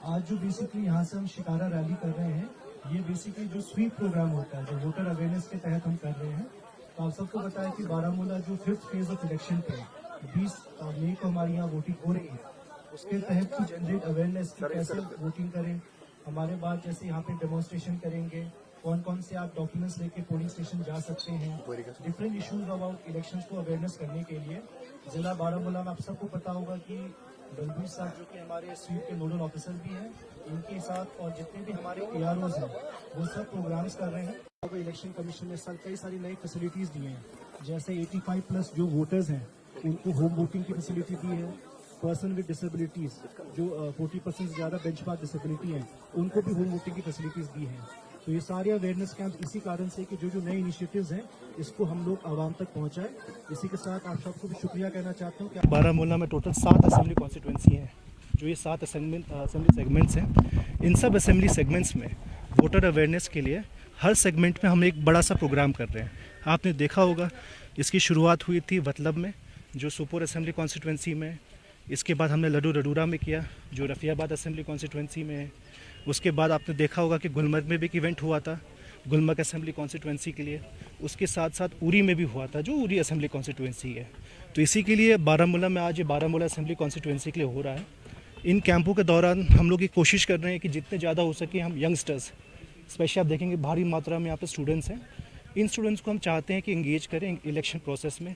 आज जो बेसिकली यहाँ से हम शिकारा रैली कर रहे हैं, ये बेसिकली जो स्वीप प्रोग्राम होता है, जो वोटर अवेयरनेस के तहत हम कर रहे हैं। तो आप सबको बताया कि बारामूला जो 5th फेज ऑफ इलेक्शन पे 20 मई को हमारे यहाँ वोटिंग हो रही है, उसके तहत की जनरेट अवेयरनेस की कैसे वोटिंग करें। हमारे बाद जैसे यहाँ पे डेमोन्स्ट्रेशन करेंगे, कौन कौन से आप डॉक्यूमेंट्स लेके पोलिंग स्टेशन जा सकते हैं, डिफरेंट इश्यूज अबाउट इलेक्शंस को अवेयरनेस करने के लिए जिला बारामूला में आप सबको पता होगा कि बलबीर साहब जो कि हमारे स्वीप के नोडल ऑफिसर भी हैं, इनके साथ और जितने भी हमारे AROs हैं वो सब प्रोग्राम्स कर रहे हैं। इलेक्शन कमीशन ने साल कई सारी नई फैसिलिटीज दी हैं, जैसे 85+ जो वोटर्स हैं उनको होम वोटिंग की फैसिलिटी दी है। पर्सन विद डिसेबिलिटीज जो 40% से ज़्यादा बेंचमार्क डिसेबिलिटी हैं उनको भी होम वोटिंग की फैसिलिटीज दी हैं। तो ये सारे अवेयरनेस कैंप इसी कारण से कि जो नए इनिशिएटिव्स हैं इसको हम लोग आवाम तक पहुंचाएं। इसी के साथ आप सबको भी शुक्रिया कहना चाहता हूं कि बारामूला में टोटल 7 असेंबली कॉन्स्टिट्यूंसी हैं। जो ये 7 असेंबली सेगमेंट्स हैं, इन सब असेंबली सेगमेंट्स में वोटर अवेयरनेस के लिए हर सेगमेंट में हम एक बड़ा सा प्रोग्राम कर रहे हैं। आपने देखा होगा इसकी शुरुआत हुई थी वतलब में, जो सोपोर असेंबली कॉन्स्टिट्यूंसी में। इसके बाद हमने लड्डू रडूरा में किया, जो रफियाबाद असेंबली कॉन्स्टिट्यूंसी में है। उसके बाद आपने देखा होगा कि गुलमर्ग में भी एक इवेंट हुआ था गुलमर्ग असेंबली कॉन्स्टिट्यूंसी के लिए। उसके साथ साथ उरी में भी हुआ था, जो उरी असेंबली कॉन्स्टिट्यूंसी है। तो इसी के लिए बारामूला में आज ये बारामूला असेंबली कॉन्स्टिट्यूंसी के लिए हो रहा है। इन कैंपों के दौरान हम लोग ये कोशिश कर रहे हैं कि जितने ज़्यादा हो सके हम यंगस्टर्स, स्पेशली आप देखेंगे भारी मात्रा में यहाँ पर स्टूडेंट्स हैं, इन स्टूडेंट्स को हम चाहते हैं कि इंगेज करें इलेक्शन प्रोसेस में।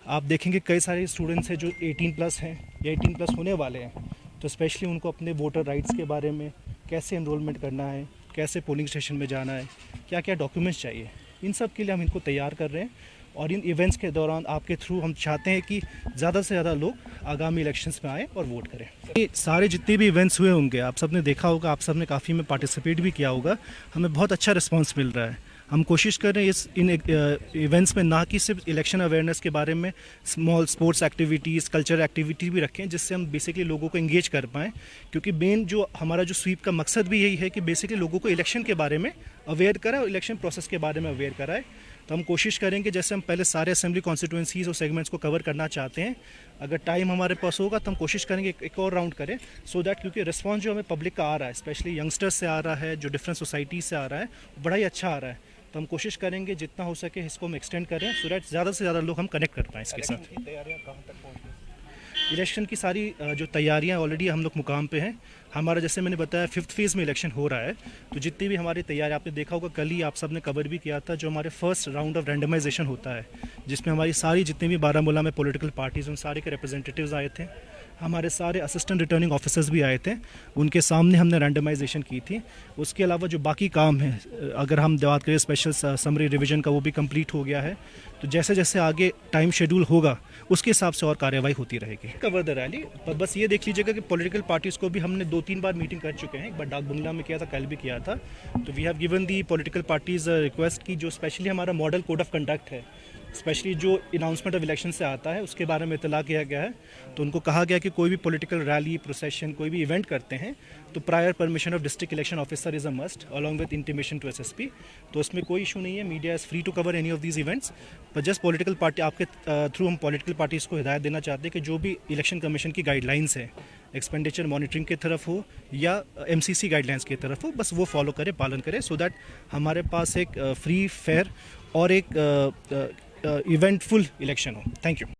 आप देखेंगे कई सारे स्टूडेंट्स हैं जो 18+ हैं या 18+ होने वाले हैं, तो स्पेशली उनको अपने वोटर राइट्स के बारे में, कैसे एनरोलमेंट करना है, कैसे पोलिंग स्टेशन में जाना है, क्या क्या डॉक्यूमेंट्स चाहिए, इन सब के लिए हम इनको तैयार कर रहे हैं। और इन इवेंट्स के दौरान आपके थ्रू हम चाहते हैं कि ज़्यादा से ज़्यादा लोग आगामी इलेक्शंस में आए और वोट करें। ये सारे जितने भी इवेंट्स हुए होंगे, आप सब ने देखा होगा, आप सब ने काफ़ी में पार्टिसिपेट भी किया होगा, हमें बहुत अच्छा रिस्पॉन्स मिल रहा है। हम कोशिश कर रहे हैं इन इवेंट्स में ना कि सिर्फ इलेक्शन अवेयरनेस के बारे में small sports activities, cultural activity भी रखें, जिससे हम बेसिकली लोगों को एंगेज कर पाएँ। क्योंकि मेन जो हमारा जो स्वीप का मकसद भी यही है कि बेसिकली लोगों को इलेक्शन के बारे में अवेयर कराए और इलेक्शन प्रोसेस के बारे में अवेयर कराए। तो हम कोशिश करेंगे, जैसे हम पहले सारे असेंबली कॉन्स्टिट्यूंसीज और सेगमेंट्स को कवर करना चाहते हैं, अगर टाइम हमारे पास होगा तो हम कोशिश करेंगे एक और राउंड करें, सो दैट क्योंकि रिस्पॉन्स जो हमें पब्लिक का आ रहा है, स्पेशली यंगस्टर्स से आ रहा है, जो डिफरेंट सोसाइटी से आ रहा है, बड़ा ही अच्छा आ रहा है। तो हम कोशिश करेंगे जितना हो सके इसको हम एक्सटेंड करें, सो दैट ज़्यादा से ज़्यादा लोग हम कनेक्ट कर पाएँ इसके साथ। तैयारियाँ कहाँ तक पहुँची? इलेक्शन की सारी जो तैयारियां ऑलरेडी हम लोग मुकाम पे हैं। हमारा, जैसे मैंने बताया, 5th फेज़ में इलेक्शन हो रहा है, तो जितनी भी हमारी तैयारी, आपने देखा होगा कल ही आप सब ने कवर भी किया था, जो हमारे फर्स्ट राउंड ऑफ रैंडमाइजेशन होता है, जिसमें हमारी सारी जितनी भी बारामूला में पॉलिटिकल पार्टीज़, उन सारे के रिप्रेजेंटेटिव्स आए थे, हमारे सारे असिस्टेंट रिटर्निंग ऑफिसर्स भी आए थे, उनके सामने हमने रैंडमाइजेशन की थी। उसके अलावा जो बाकी काम है, अगर हम बात करें स्पेशल समरी रिवीजन का, वो भी कंप्लीट हो गया है। तो जैसे जैसे आगे टाइम शेड्यूल होगा उसके हिसाब से और कार्यवाही होती रहेगी। कवर द रैली, पर बस ये देख लीजिएगा कि पॉलिटिकल पार्टीज़ को भी हमने 2-3 बार मीटिंग कर चुके हैं। एक बार डाक बंगला में किया था, कल भी किया था। तो we have given the political parties request की, जो स्पेशली हमारा मॉडल कोड ऑफ कंडक्ट है, स्पेशली जो अनाउंसमेंट ऑफ इलेक्शन से आता है, उसके बारे में इतला किया गया है। तो उनको कहा गया कि कोई भी पॉलिटिकल रैली, प्रोसेशन, कोई भी इवेंट करते हैं तो prior permission of district election officer is a must, along with intimation to SSP। तो उसमें कोई इशू नहीं है, media is free to cover any of these events, पर जस्ट पॉलिटिकल पार्टी, आपके थ्रू हम पॉलिटिकल पार्टीज़ को हिदायत देना चाहते हैं कि जो भी इलेक्शन कमीशन की गाइडलाइंस है, एक्सपेंडिचर मॉनिटरिंग की तरफ हो या MCC गाइडलाइंस की तरफ हो, बस वो फॉलो करें, पालन करें, सो दैट हमारे पास एक फ्री, फेयर और एक इवेंटफुल इलेक्शन हो। Thank you.